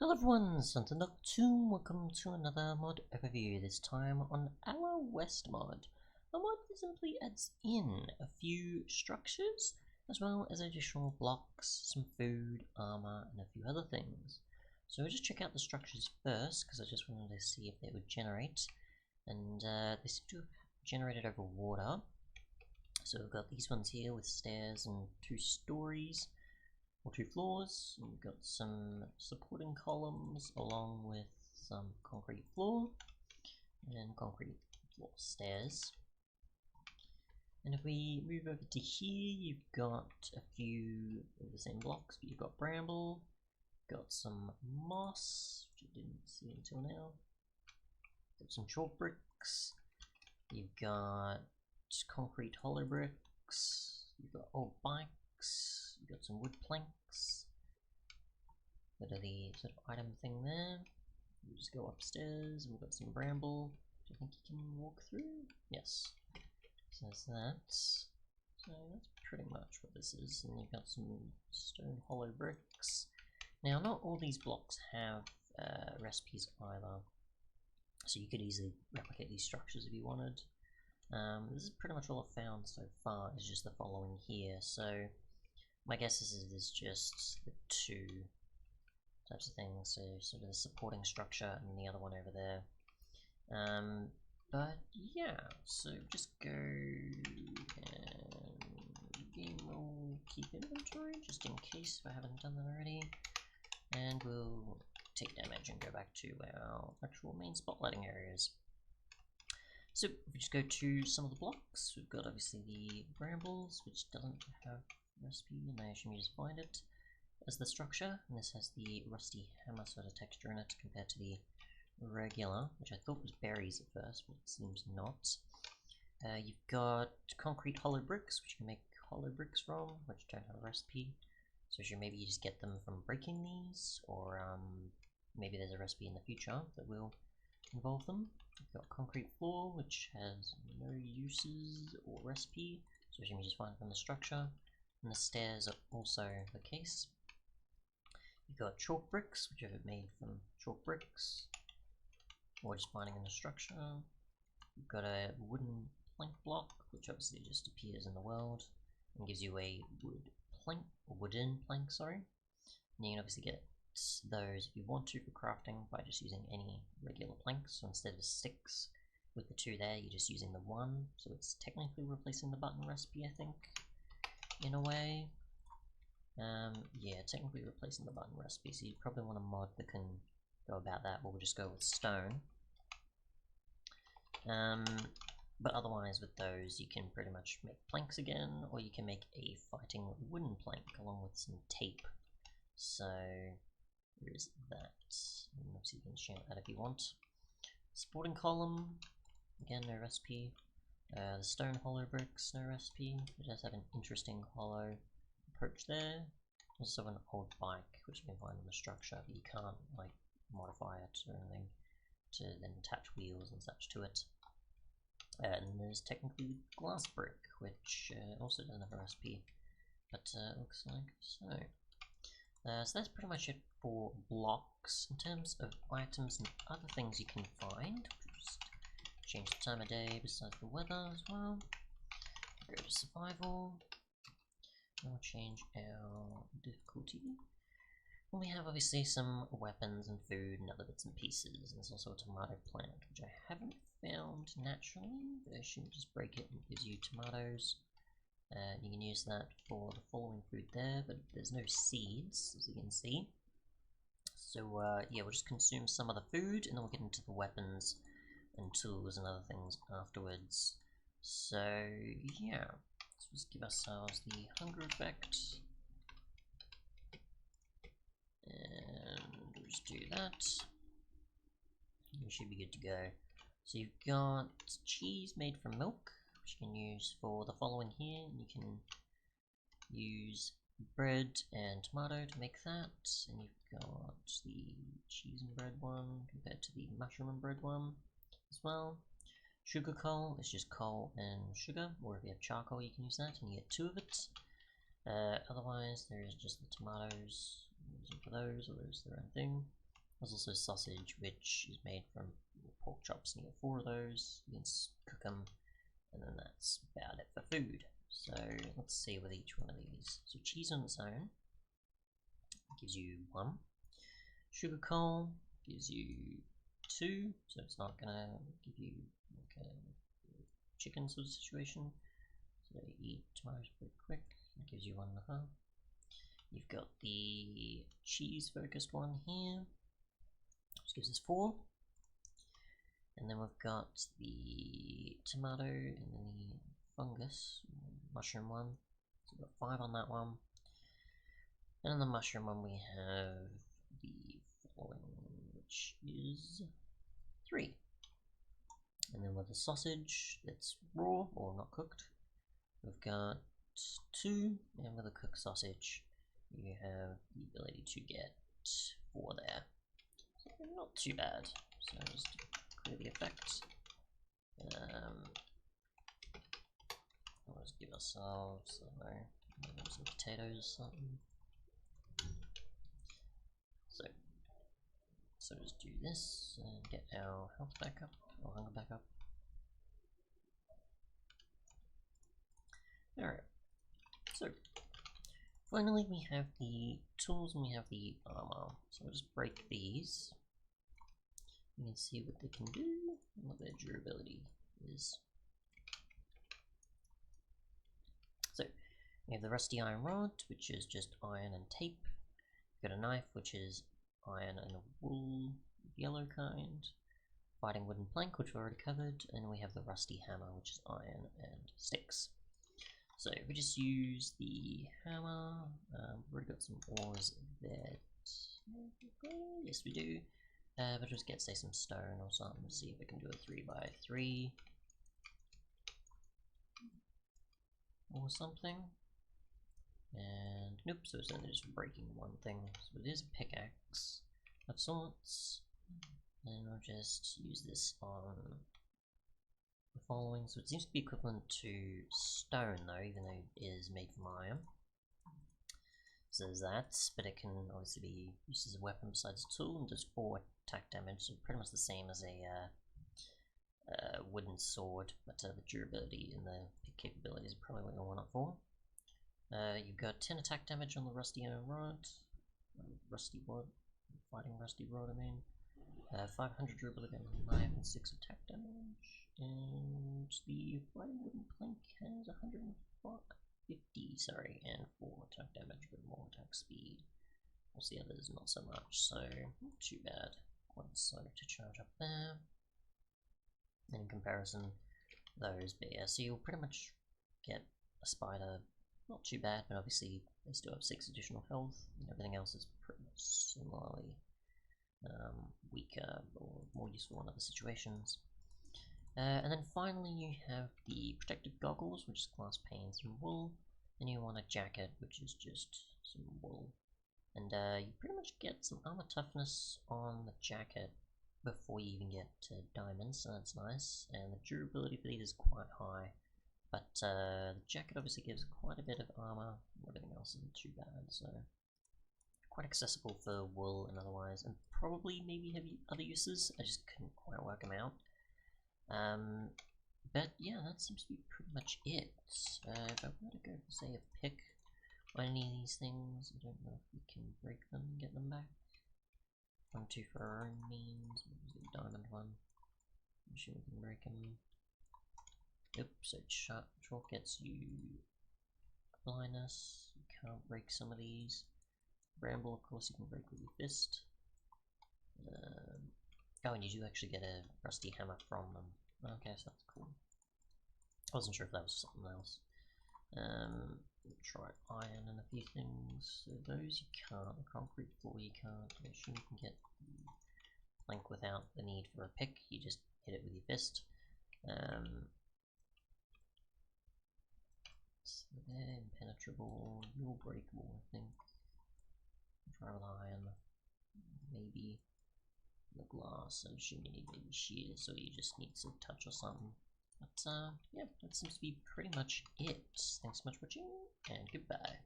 Hello everyone, Santanok2, welcome to another mod overview, this time on our West mod. A mod that simply adds in a few structures, as well as additional blocks, some food, armor, and a few other things. So we'll just check out the structures first, because I just wanted to see if they would generate. And they seem to have generated over water. So we've got these ones here with stairs and 2 stories. Or 2 floors, and we've got some supporting columns along with some concrete floor and concrete floor stairs. And if we move over to here, you've got a few of the same blocks, but you've got bramble, got some moss, which I didn't see until now, got some chalk bricks, you've got concrete hollow bricks, you've got old bikes, you've got some wood planks, bit of the sort of item thing there. You just go upstairs, and we've got some bramble, which I think you can walk through. Yes, so there's that. So that's pretty much what this is, and you've got some stone hollow bricks. Now, not all these blocks have recipes either, so you could easily replicate these structures if you wanted. This is pretty much all I've found so far, is just the following here, so my guess is it is just the 2 types of things, so sort of the supporting structure and the other one over there. But yeah, so just go and game will keep inventory just in case if I haven't done that already, and we'll take damage and go back to our actual main spotlighting areas. So if we just go to some of the blocks, we've got obviously the brambles, which doesn't have recipe, and I assume you just find it as the structure, and this has the rusty hammer sort of texture in it compared to the regular, which I thought was berries at first, but it seems not. You've got concrete hollow bricks, which you can make hollow bricks from, which don't have a recipe, so maybe you just get them from breaking these, or maybe there's a recipe in the future that will involve them. You've got concrete floor, which has no uses or recipe, so you just find it from the structure. And the stairs are also the case. You've got chalk bricks, which are made from chalk bricks, or just finding in the structure. You've got a wooden plank block, which obviously just appears in the world and gives you a wooden plank, sorry. And you can obviously get those if you want to for crafting by just using any regular planks. So instead of sticks with the 2 there, you're just using the 1, so it's technically replacing the button recipe, I think, in a way. Yeah, technically replacing the button recipe, so you probably want a mod that can go about that, but we'll just go with stone. But otherwise with those you can pretty much make planks again, or you can make a fighting wooden plank along with some tape. So there is that, and obviously you can enchant that if you want. Supporting column, again no recipe. The stone hollow bricks, no recipe. It does have an interesting hollow approach there. Also an old bike, which you can find in the structure, but you can't like modify it or anything to then attach wheels and such to it. And there's technically glass brick, which also doesn't have a recipe, but looks like so. So that's pretty much it for blocks. In terms of items and other things you can find, just change the time of day besides the weather as well. Go to survival. And we'll change our difficulty. And we have obviously some weapons and food and other bits and pieces. And there's also a tomato plant, which I haven't found naturally. But I shouldn't just break it, and it gives you tomatoes. You can use that for the following food there, but there's no seeds, as you can see. So yeah, we'll just consume some of the food, and then we'll get into the weapons and tools and other things afterwards. So yeah, let's just give ourselves the hunger effect, and we'll just do that. We should be good to go. So you've got cheese made from milk, which you can use for the following here. You can use bread and tomato to make that, and you've got the cheese and bread one compared to the mushroom and bread one as well. Sugar coal is just coal and sugar, or if you have charcoal you can use that, and you get 2 of it. Otherwise there is just the tomatoes, for those, or there's their own thing. There's also sausage, which is made from pork chops, and you get 4 of those. You can cook them, and then that's about it for food. So let's see with each one of these. So cheese on its own gives you 1. Sugar coal gives you 2, so it's not gonna give you like a chicken sort of situation. So eat tomatoes pretty quick. It gives you 1.5. You've got the cheese focused one here, which gives us 4. And then we've got the tomato and then the fungus, mushroom one. So we've got 5 on that one. And on the mushroom one we have the following, which is 3. And then with the sausage that's raw or not cooked, we've got 2, and with a cooked sausage you have the ability to get 4 there. So not too bad. So just clear the effect. Let's give ourselves some potatoes or something. So just do this and get our health back up, or hunger back up. Alright, so finally we have the tools and we have the armor. So I'll just break these. You can see what they can do and what their durability is. So we have the rusty iron rod, which is just iron and tape. We've got a knife, which is iron and wool, yellow kind. Fighting wooden plank, which we've already covered, and we have the rusty hammer, which is iron and sticks. So we just use the hammer. We've already got some ores there. Yes, we do. But just get, say, some stone or something to see if we can do a 3x3 or something. And nope, so it's only just breaking one thing. So it is a pickaxe of sorts. And we'll just use this on the following. So it seems to be equivalent to stone though, even though it is made from iron. So there's that, but it can obviously be used as a weapon besides a tool and does 4 attack damage, so pretty much the same as a wooden sword, but the durability and the pick capabilities are probably what you'll want it for. You've got 10 attack damage on the rusty iron rod, rusty rod, fighting rusty rod I mean. 500 durability on the knife and 6 attack damage, and the fighting wooden plank has 150, sorry, and 4 attack damage, but more attack speed. Whilst the others not so much, so not too bad. Quite slow to charge up there. And in comparison, those, but yeah, so you'll pretty much get a spider, not too bad, but obviously they still have 6 additional health, and everything else is pretty much similarly weaker or more useful in other situations. And then finally you have the protective goggles, which is glass panes and wool. Then you want a jacket, which is just some wool. And you pretty much get some armor toughness on the jacket before you even get to diamonds, so that's nice. And the durability for these is quite high. But the jacket obviously gives quite a bit of armor, everything else isn't too bad, so quite accessible for wool and otherwise, and probably maybe have other uses. I just couldn't quite work them out. But yeah, that seems to be pretty much it. If I were to go for, say, a pick on any of these things, I don't know if we can break them and get them back. 1, 2 for our own means. What was the diamond one? I'm sure we can break them. Yep, so chalk gets you blindness. You can't break some of these. Bramble, of course, you can break with your fist. Oh, and you do actually get a rusty hammer from them. Okay, so that's cool. I wasn't sure if that was something else. We'll try iron and a few things. So those you can't. The concrete floor you can't. I assume you can get the plank without the need for a pick. You just hit it with your fist. So they're impenetrable. You're breakable, I think. Try with iron. Maybe the glass. I assume you need maybe shears, so you just need some touch or something. But yeah, that seems to be pretty much it. Thanks so much for watching, and goodbye.